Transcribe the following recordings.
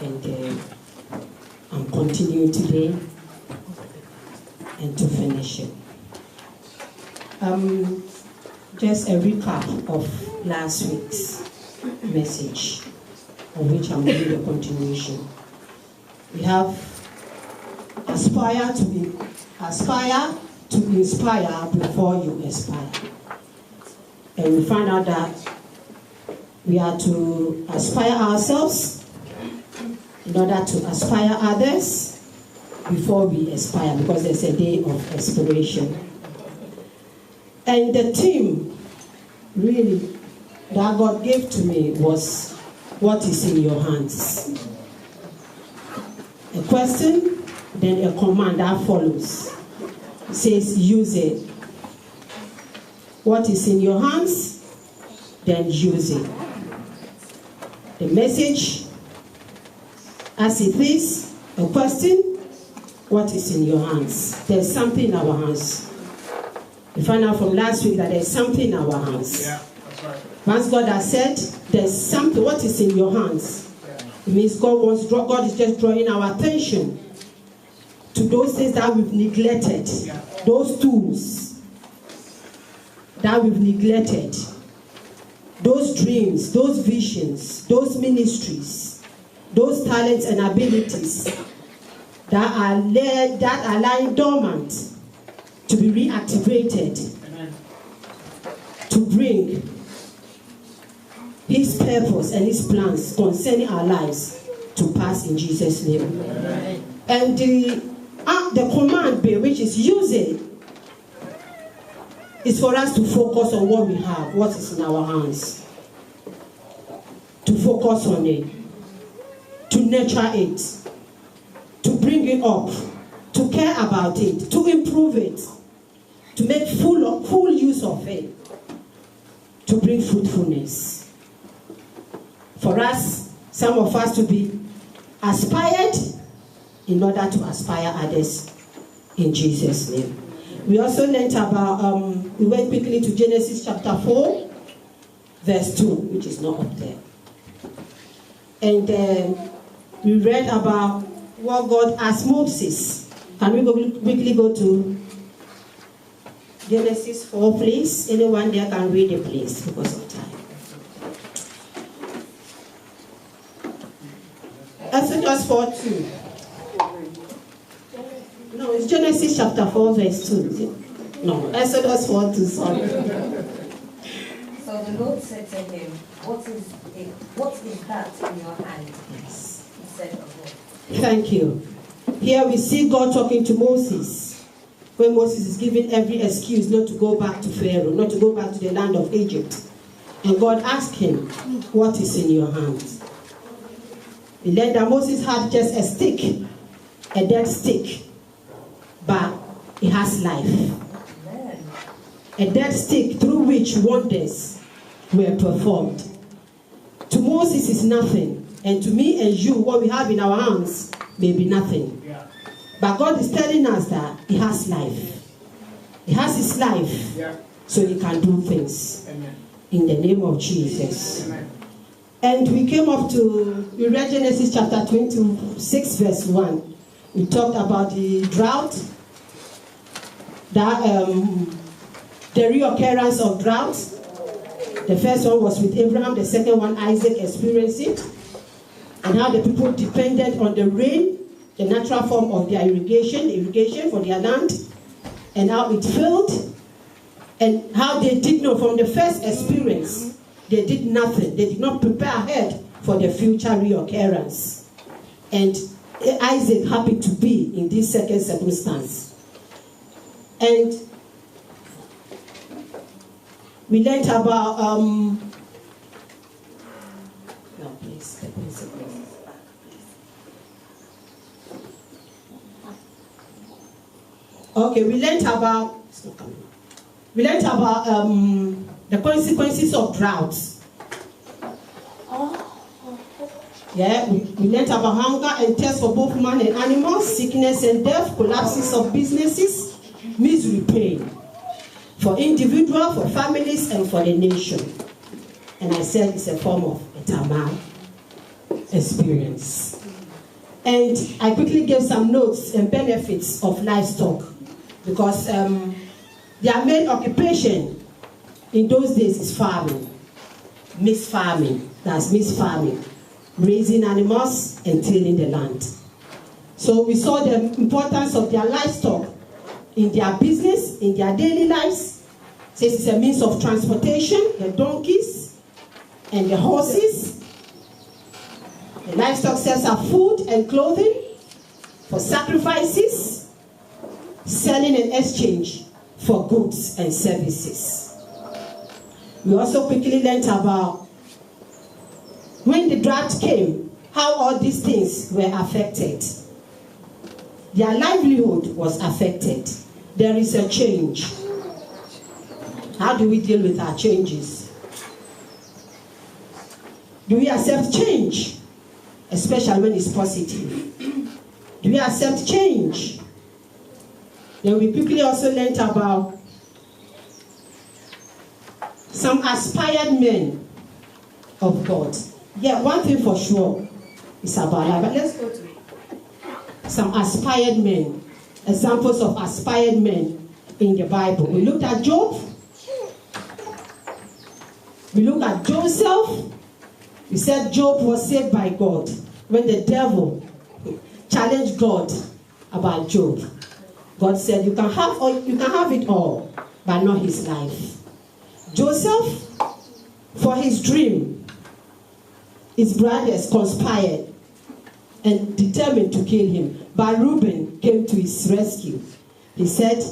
and I'm continuing today and to finish it. Just a recap of last week's message, of which I'm doing the continuation. We have aspire to inspire before you aspire. And we find out that we are to aspire ourselves in order to aspire others before we aspire, because there's a day of aspiration. And the theme, really, that God gave to me was, what is in your hands? A question, then a command that follows. It says, use it. What is in your hands? Then use it. The message, as it is, a question, what is in your hands? There's something in our hands. We found out from last week that there's something in our hands. Yeah, that's right. Once God has said, there's something, what is in your hands? It means God is just drawing our attention to those things that we've neglected, those tools that we've neglected, those dreams, those visions, those ministries, those talents and abilities that are lying dormant, to be reactivated. Amen. To bring His purpose and His plans concerning our lives to pass in Jesus' name. Amen. And the command, which is use it, is for us to focus on what we have, what is in our hands. To focus on it, to nurture it, to bring it up, to care about it, to improve it, to make full use of it, to bring fruitfulness. For us, some of us to be aspired in order to aspire others in Jesus' name. We also learned about, we went quickly to Genesis chapter 4, verse 2, which is not up there. And we read about what God asked Moses. Can we quickly go to Genesis 4, please? Anyone there can read it, please, because of time. Exodus 4:2. No, it's Genesis chapter 4, verse 2. No, Exodus 4:2, sorry. So the Lord said to him, what is that in your hand? Yes. He said, a rod. Thank you. Here we see God talking to Moses, when Moses is giving every excuse not to go back to Pharaoh, not to go back to the land of Egypt. And God asked him, what is in your hands? We learned that Moses had just a stick, a dead stick, but it has life. Amen. A dead stick through which wonders were performed. To Moses is nothing, and to me and you, what we have in our hands may be nothing. Yeah. But God is telling us that He has life. He has His life, so He can do things. Amen. In the name of Jesus. Amen. And we read Genesis chapter 26, verse 1. We talked about the drought, the reoccurrence of droughts. The first one was with Abraham, the second one Isaac experienced it, and how the people depended on the rain, the natural form of their irrigation for their land, and how it failed, and how they did not, from the first experience, they did nothing. They did not prepare ahead for the future reoccurrence. And Isaac happened to be in this second circumstance. And we learned about we learned about the consequences of droughts. Yeah, we learned about hunger and thirst for both man and animals, sickness and death, collapses of businesses, misery, pain, for individual, for families, and for the nation. And I said it's a form of a thermal experience. And I quickly gave some notes and benefits of livestock, because their main occupation in those days is farming, mixed farming, that's mixed farming, raising animals and tilling the land. So we saw the importance of their livestock in their business, in their daily lives. So it's a means of transportation, the donkeys and the horses. The livestock serves as food and clothing for sacrifices, selling and exchange for goods and services. We also quickly learned about when the drought came, how all these things were affected. Their livelihood was affected. There is a change. How do we deal with our changes? Do we accept change? Especially when it's positive. Do we accept change? Then we quickly also learned about some aspired men of God. Yeah, one thing for sure is about life. But let's go to some aspired men. Examples of aspired men in the Bible. We looked at Job. We looked at Joseph. We said Job was saved by God when the devil challenged God about Job. God said, you can have it all, but not his life. Joseph, for his dream, his brothers conspired and determined to kill him. But Reuben came to his rescue. He said,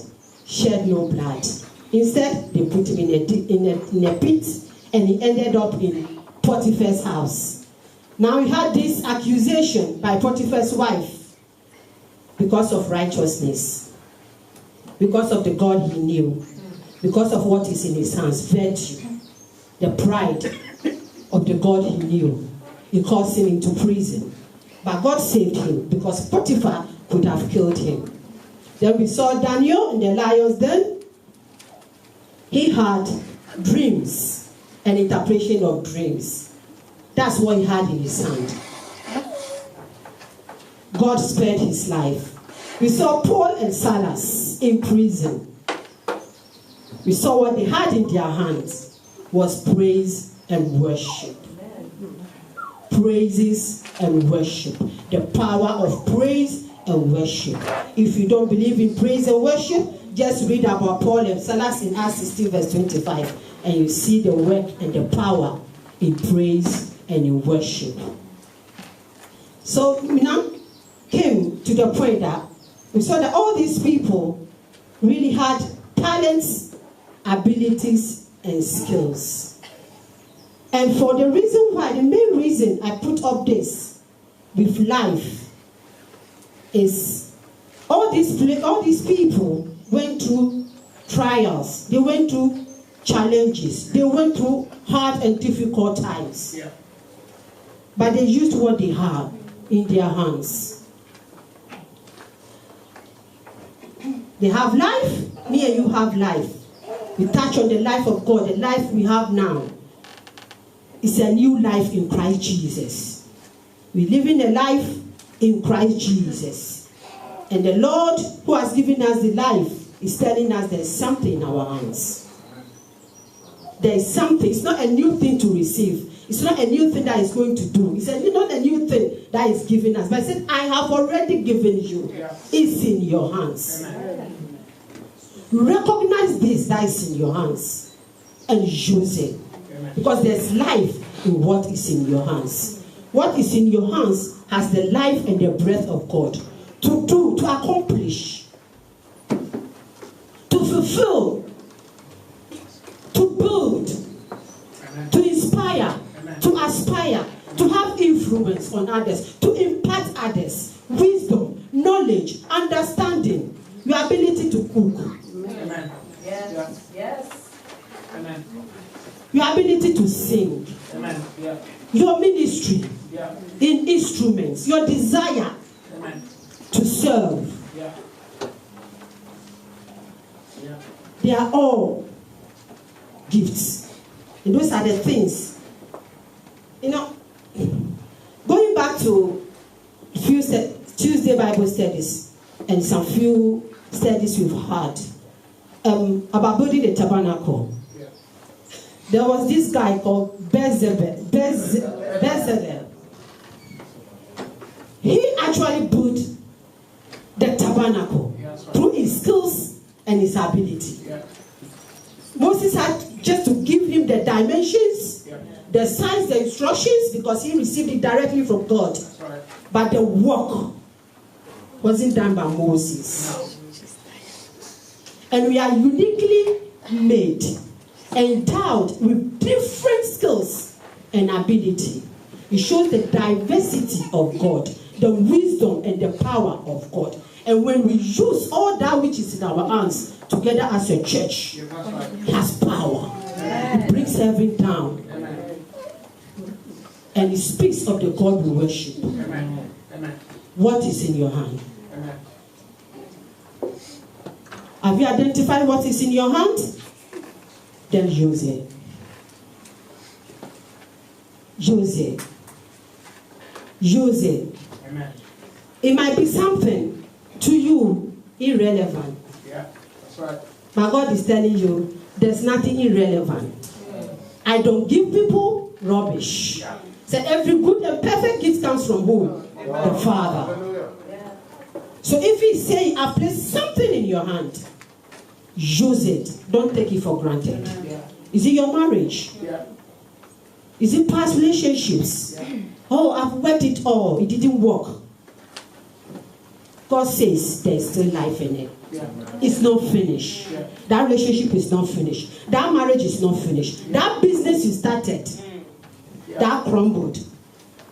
shed no blood. Instead, they put him in a pit, and he ended up in Potiphar's house. Now he had this accusation by Potiphar's wife because of righteousness, because of the God he knew, because of what is in his hands, virtue, the pride of the God he knew. It caused him into prison. But God saved him because Potiphar could have killed him. Then we saw Daniel in the lion's den. He had dreams, an interpretation of dreams. That's what he had in his hand. God spared his life. We saw Paul and Silas in prison. We saw what they had in their hands was praise and worship. Praises and worship. The power of praise and worship. If you don't believe in praise and worship, just read about Paul and Silas in Acts 16 verse 25, and you see the work and the power in praise and in worship. So we now came to the point that we saw that all these people really had talents, abilities, and skills. And for the reason why, the main reason I put up this with life is all these people went through trials. They went through challenges. They went through hard and difficult times. Yeah. But they used what they had in their hands. They have life. Me and you have life. We touch on the life of God, the life we have now. It's a new life in Christ Jesus. We live in a life in Christ Jesus. And the Lord who has given us the life is telling us there's something in our hands. There is something. It's not a new thing to receive. It's not a new thing that is going to do. It's not a new thing that is given us. But I said, I have already given you. Yeah. It's in your hands. Amen. Recognize this that is in your hands and use it. Because there's life in what is in your hands. What is in your hands has the life and the breath of God to do, to accomplish, to fulfill, to build, to inspire, to aspire, to have influence on others, to impart others, wisdom, knowledge, understanding, your ability to cook. Amen. Yes. Yes. Amen. Your ability to sing. Amen. Yeah. Your ministry. Yeah. In instruments. Your desire. Amen. To serve. Yeah. Yeah. They are all gifts. And those are the things. You know, going back to a few Tuesday Bible studies and some few studies we've had about building the tabernacle. Yeah. There was this guy called Bezalel. He actually built the tabernacle through his skills and his ability. Yeah. Moses had just to give him the dimensions, the signs, the instructions, because he received it directly from God. That's right. But the work wasn't done by Moses. No. And we are uniquely made, endowed with different skills and ability. It shows the diversity of God, the wisdom and the power of God. And when we use all that which is in our hands together as a church, Yeah, that's right. it has power. It brings heaven down. Amen. And it speaks of the God we worship. Amen. Amen. What is in your hand? Amen. Have you identified what is in your hand? Then use it. Use it. Use it. Amen. It might be something to you irrelevant. Yeah, that's right. But God is telling you there's nothing irrelevant. I don't give people rubbish. Yeah. So every good and perfect gift comes from who? The Father. Hallelujah. So if He say, I place something in your hand, use it. Don't take it for granted. Yeah. Is it your marriage? Yeah. Is it past relationships? Yeah. Oh, I've worked it all. It didn't work. God says there's still life in it. Yeah. It's not finished. Yeah. That relationship is not finished. That marriage is not finished. That business you started, that crumbled,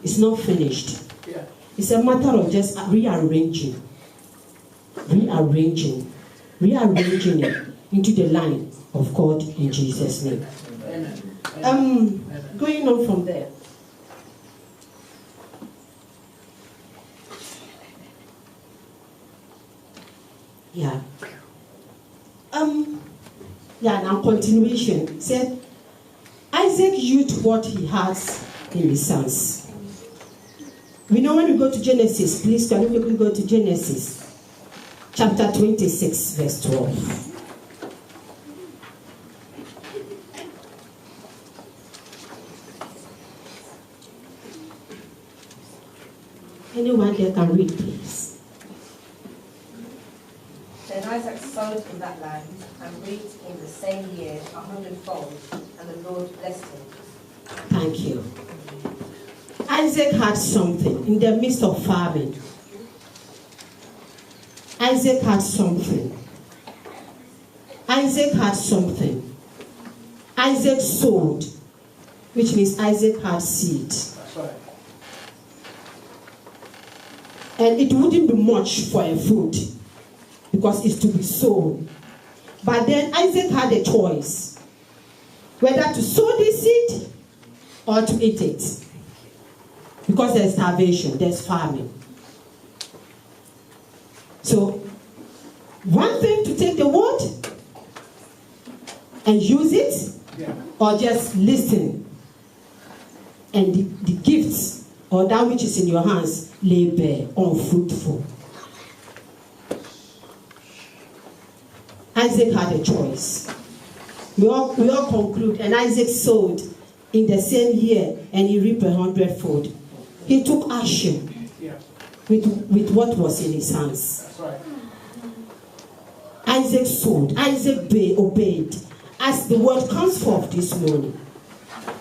is not finished. Yeah. It's a matter of just rearranging it into the line of God in Jesus' name. Amen. Going on from there. Yeah. Now continuation. Said Isaac used what he has in his sons. We know when we go to Genesis, please can you quickly go to Genesis chapter 26, verse 12. Anyone there can read, please. Then Isaac sowed in that land and reaped in the same year 100-fold, and the Lord blessed him. Thank you. Isaac had something in the midst of famine. Isaac had something. Isaac had something. Isaac sowed, which means Isaac had seed. That's right. And it wouldn't be much for a food because it's to be sown. But then Isaac had a choice whether to sow this seed or to eat it. Because there's starvation, there's famine. So, one thing to take the word and use it, Yeah. or just listen. And the gifts or that which is in your hands lay bare, unfruitful. Isaac had a choice. We all conclude, and Isaac sowed in the same year, and he reaped 100-fold. He took action Yeah. with what was in his hands. That's right. Isaac sowed. Isaac obeyed. As the word comes forth this morning,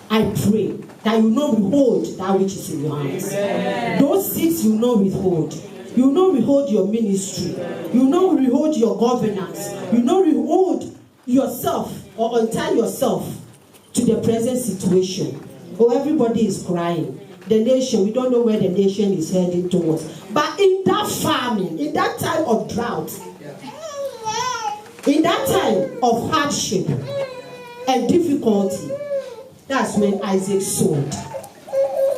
I pray that you will not withhold that which is in your hands. Amen. Those seeds you will not withhold. You will not withhold your ministry. You will not withhold your governance. You will not withhold yourself or untie yourself to the present situation. Oh, everybody is crying. The nation, we don't know where the nation is heading towards. But in that famine, in that time of drought, in that time of hardship and difficulty, that's when Isaac sowed.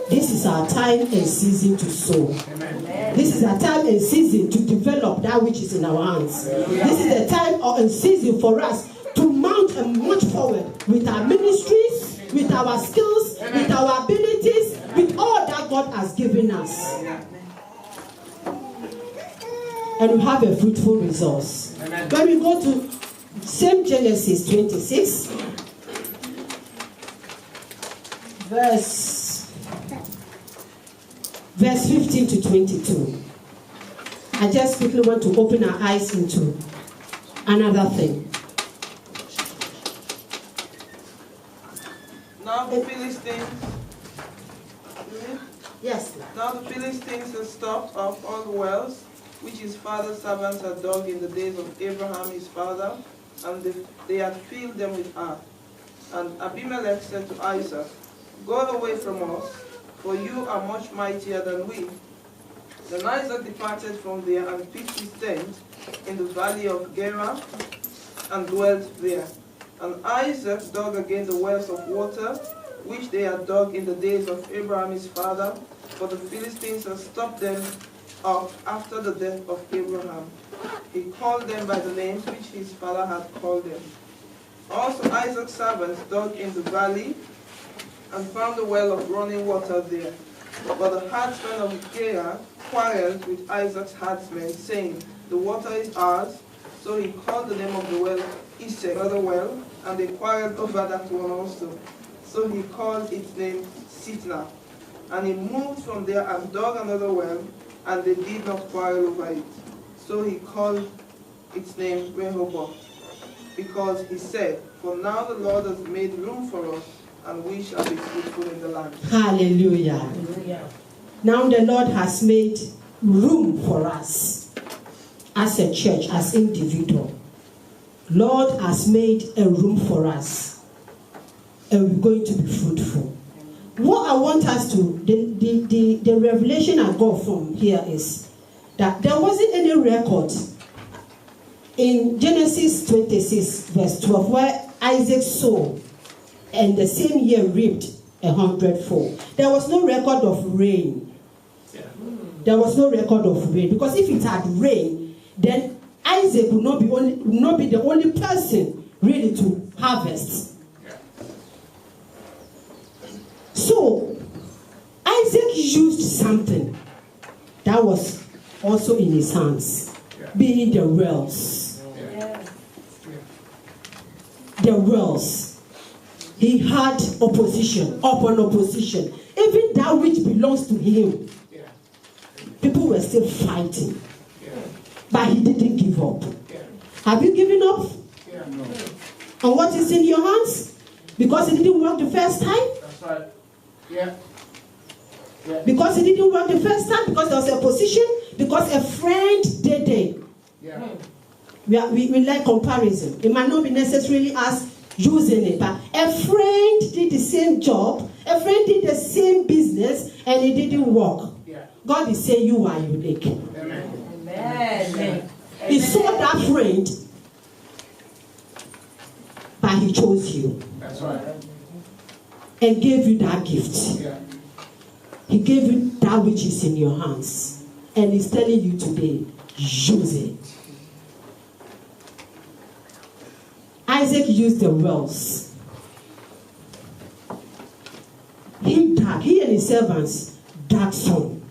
This is our time and season to sow. Amen. This is our time and season to develop that which is in our hands. This is the time and season for us to mount and march forward with our ministries, with our skills, with our abilities, with all that God has given us. and we have a fruitful resource. Amen. When we go to same Genesis 26, verse 15 to 22. I just quickly want to open our eyes into another thing. Now the Philistines, Yes. now the Philistines had stopped up all the wells which his father's servants had dug in the days of Abraham his father, and they had filled them with earth. And Abimelech said to Isaac, "Go away from us, for you are much mightier than we." Then Isaac departed from there and pitched his tent in the valley of Gerar and dwelt there. And Isaac dug again the wells of water, which they had dug in the days of Abraham his father, for the Philistines had stopped them up after the death of Abraham. He called them by the names which his father had called them. Also Isaac's servants dug in the valley and found a well of running water there. But the herdsmen of Gerar quarreled with Isaac's herdsmen, saying, "The water is ours." So he called the name of the well Esek, another well, and they quarreled over that one also. So he called its name Sitnah. And he moved from there and dug another well, and they did not quarrel over it. So he called its name Rehoboth, because he said, "For now the Lord has made room for us, and we shall be fruitful in the land." Hallelujah. Now the Lord has made room for us as a church, as individual. Lord has made a room for us, and we're going to be fruitful. What I want us to, the revelation I got from here is that there wasn't any record in Genesis 26 verse 12 where Isaac sowed and the same year reaped 100-fold. There was no record of rain. There was no record of rain, because if it had rained, then Isaac would not be the only person really to harvest. So Isaac used something that was also in his hands, being the wells. The wells. He had opposition upon opposition. Even that which belongs to him, people were still fighting. But he didn't give up. Have you given up? No. On what is in your hands? Because it didn't work the first time? That's right. Yeah. Because it didn't work the first time? Because there was opposition? Because a friend did it? Yeah. We like comparison. It might not be necessarily us using it, but a friend did the same job, a friend did the same business, and it didn't work. Yeah. God is saying you are unique. Amen. Amen. He saw that friend, but he chose you That's right. and gave you that gift. Yeah. He gave you that which is in your hands, and he's telling you today, use it. Isaac used the wells. He and his servants dug some,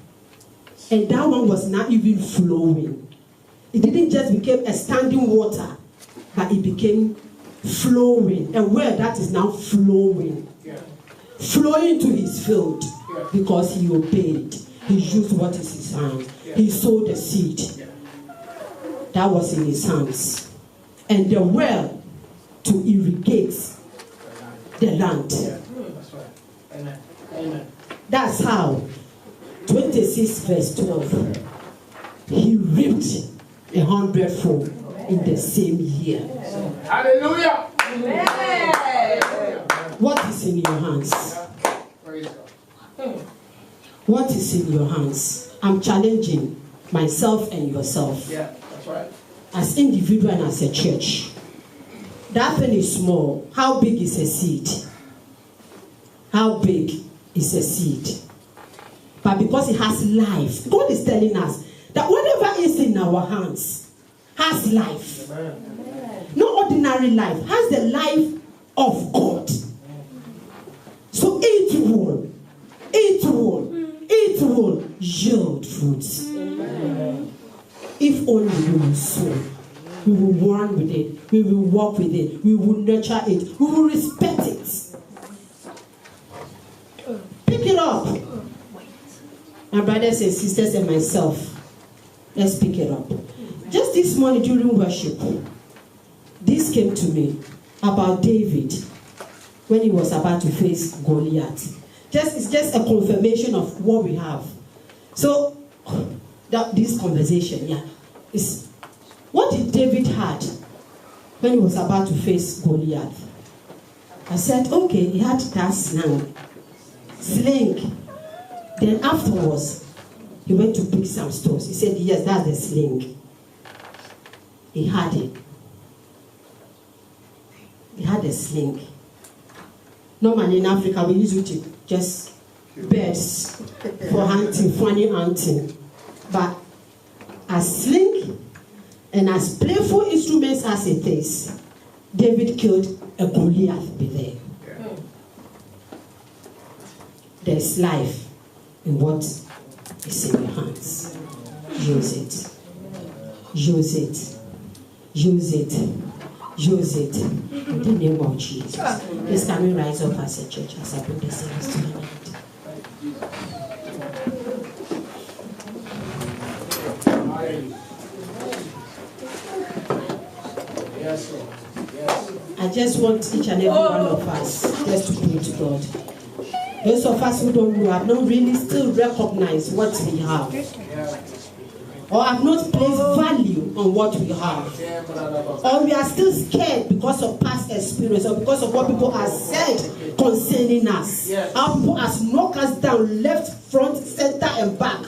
and that one was not even flowing. It didn't just become a standing water, but it became flowing, a well that is now flowing. Yeah. Flowing to his field, Yeah. because he obeyed. He used what is his hand. Yeah. He sowed the seed. Yeah. That was in his hands. And the well to irrigate the land. Yeah. That's right. Amen. Amen. That's how 26 verse 12, he reaped 100-fold in the same year. Hallelujah. Amen. What is in your hands? Praise God. What is in your hands? I'm challenging myself and yourself. Yeah. That's right. As individual and as a church. That thing is small. How big is a seed? How big is a seed? But because it has life, God is telling us that whatever is in our hands has life. Amen. No ordinary life, has the life of God. So it will yield fruits. If only we will sow. We will run with it. We will walk with it. We will nurture it. We will respect it. Pick it up. My brothers and sisters and myself, let's pick it up. Just this morning during worship, this came to me about David when he was about to face Goliath. It's just a confirmation of what we have. So, this conversation, is what did David had when he was about to face Goliath? I said, okay, he had that sling. Then afterwards, he went to pick some stones. He said, yes, that's the sling. He had it. He had a sling. Normally in Africa, we use it to just birds for hunting, funny hunting. But as sling and as playful instruments as it is, David killed a Goliath with it. There's life in what is in your hands. Use it. Use it. Use it. Use it. In the name of Jesus. Please can we rise up as a church as I bring the service to an end? Yes, Lord. Yes. I just want each and every one of us just to pray to God. Those of us who don't know have not really still recognized what we have. Or have not placed value on what we have. Or we are still scared because of past experience or because of what people have said concerning us. How people have knocked us down left, front, center and back.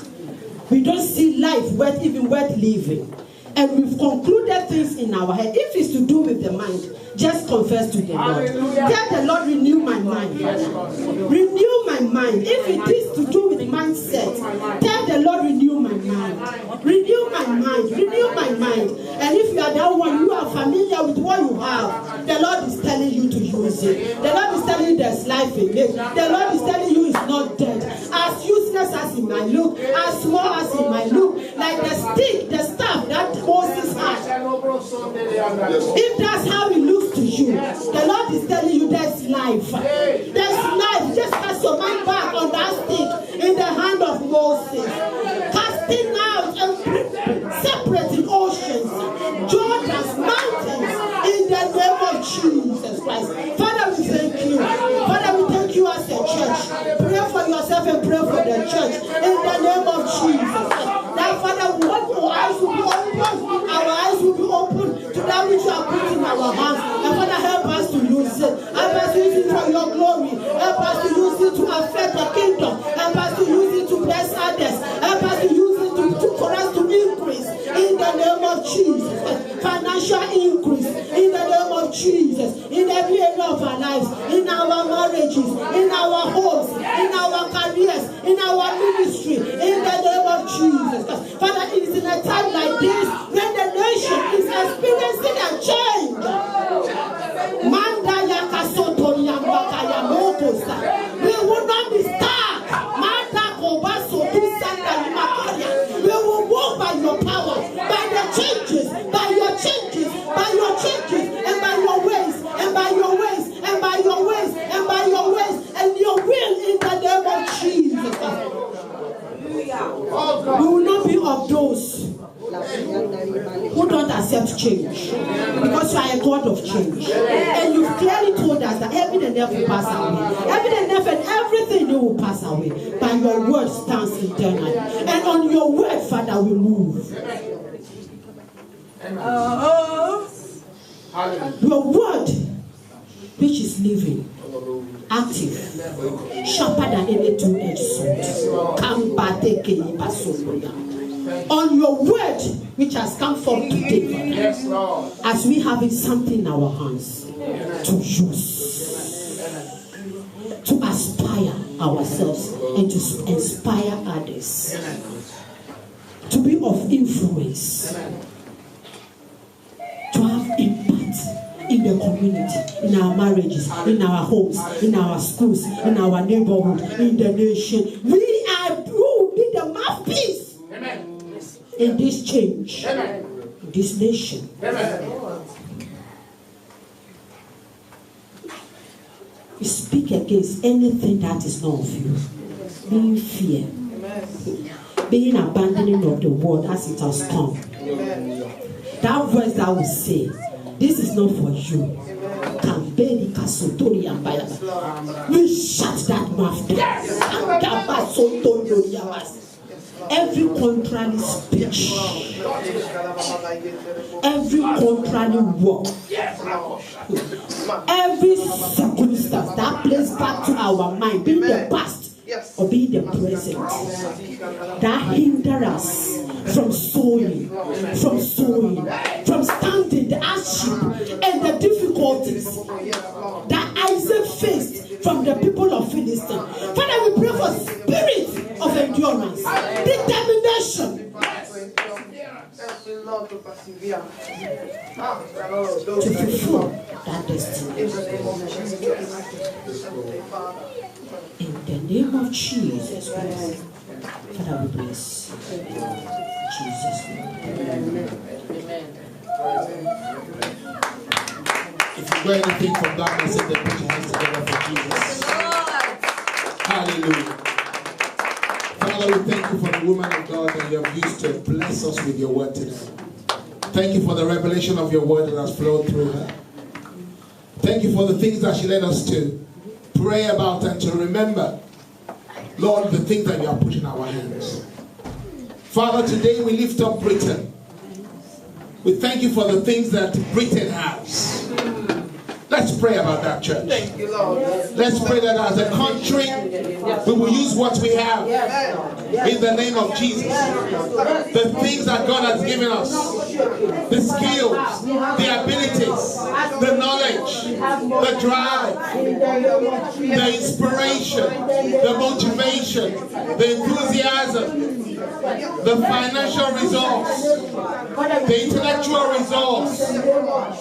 We don't see life worth living. And we've concluded things in our head. If it's to do with the mind, just confess to the Lord. Tell the Lord, renew my mind. Renew my mind. If it is to do with mindset, tell the Lord, renew my mind. Renew my mind. Renew my mind. And if you are that one, you are familiar with what you have, the Lord is telling you to use it. The Lord is telling you there's life in it. The Lord is telling you it's not dead. As useless as it might look, as small as it might look, like the stick, the staff that Moses had. If that's how it looks to you, the Lord is telling you there's life. There's life. Just cast your mind back on that stick in the hand of Moses. Casting out and separating oceans, Jordan's mountains, in the name of Jesus Christ. Father, we thank you. Father, we thank you as a church. Pray for yourself and pray for the church in the name of Jesus. That Father, our eyes will be open. Our eyes will be open to that which you have put in our hands. And Father, help us to use it. Help us to use it for your glory. Help us to use it to affect the kingdom. Help us to use it to bless others. Help us to use it for us to increase in the name of Jesus. Financial increase in the name of Jesus. In every area of our lives, in our marriages, in our homes, in our careers, in our ministry, in the name of Jesus. Father, it is in a time like this when the nation is experiencing a change. Manda yakasoto yambakaya mokosa. We will not be stuck. Manda kobaso tu sanda yimakaria. We will walk by your power, by the changes, by your changes, by your changes, and by your ways, and by your ways, and by your ways, and by your ways, and your will in the name of Jesus. We will not be of those who don't accept change, because you are a God of change, and you've clearly told us that heaven and earth will pass away, heaven and earth and everything they will pass away, but your word stands eternally, and on your word, Father, we move. Your word, which is living, active, sharper than any two-edged sword. On your word, which has come forth today, Father, as we have something in our hands to use, to aspire ourselves and to inspire others, to be of influence, to have impact in the community, in our marriages, in our homes, in our schools, in our neighborhood, in the nation. We will be the mouthpiece in this change, in this nation. We speak against anything that is not of you. Being fear, being abandoning of the word as it has come. That voice that will say, this is not for you. We shut that mouth down. Every contrary speech, every contrary word, every circumstance that plays back to our mind, being the past or being the present, that hinder us from sowing, from standing the hardship and the difficulties that Isaac faced from the people of Philistine. Father, we pray for spirit of endurance, determination, to fulfill that destiny. In the name of Jesus Christ, Father, we bless you. In Jesus' name. Amen. If you got anything from that message, then put your hands together for Jesus. Hallelujah. Father, we thank you for the woman of God that you have used to bless us with your word today. Thank you for the revelation of your word that has flowed through her. Thank you for the things that she led us to pray about and to remember, Lord, the things that you are putting in our hands. Father, today we lift up Britain. We thank you for the things that Britain has. Let's pray about that, church. Thank you, Lord. Let's pray that as a country, we will use what we have in the name of Jesus. The things that God has given us, the skills, the abilities, the knowledge, the drive, the inspiration, the motivation, the enthusiasm, the financial resource, the intellectual resource,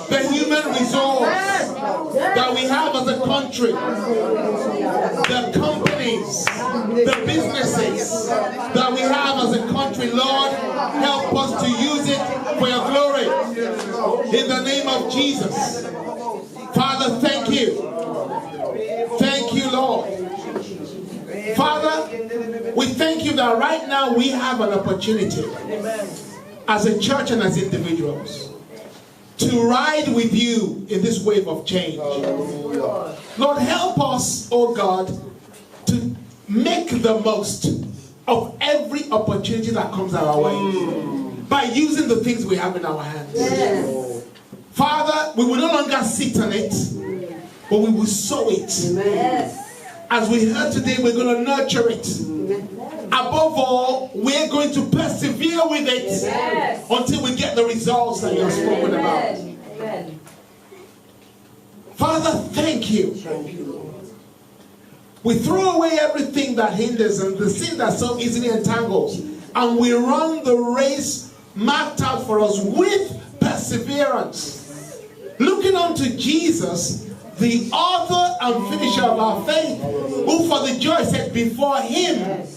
the human resource that we have as a country, the companies, the businesses that we have as a country. Lord, help us to use it for your glory in the name of Jesus. Father, thank you. Thank you, Lord. Father, we thank you that right now we have an opportunity as a church and as individuals to ride with you in this wave of change. Lord, help us, oh God, to make the most of every opportunity that comes our way by using the things we have in our hands. Yes. Father, we will no longer sit on it, but we will sow it. Yes. As we heard today, we're going to nurture it. Above all, we're going to persevere with it until we get the results that you have spoken about. Amen. Father, thank you. We throw away everything that hinders and the sin that so easily entangles, and we run the race marked out for us with perseverance, looking unto Jesus, the author and finisher of our faith, who for the joy set before him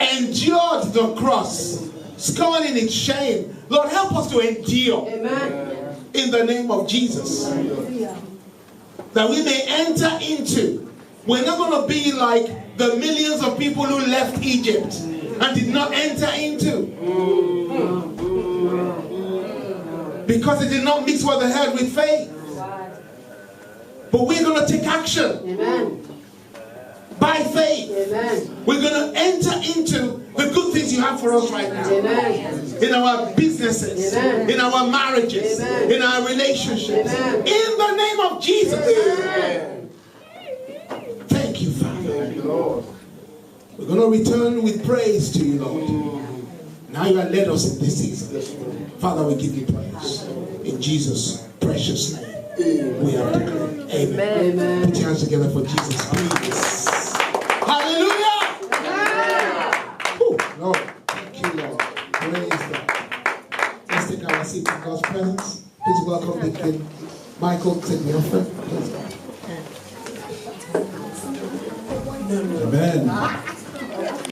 endured the cross, scorning its shame. Lord, help us to endure in the name of Jesus, that we may enter into. We're not going to be like the millions of people who left Egypt and did not enter into, because it did not mix what they had with faith. But we're going to take action by faith. We're going to enter into the good things you have for us right now. In our businesses, in our marriages, in our relationships. In the name of Jesus. Thank you, Father. We're going to return with praise to you, Lord. Now you have led us in this season. Father, we give you praise. In Jesus' precious name. We have declared. Amen. Put your hands together for Jesus, please. Hallelujah! Lord, thank you, Lord. Praise God. Let's take our seat in God's presence. Please welcome Deacon Michael to the offering.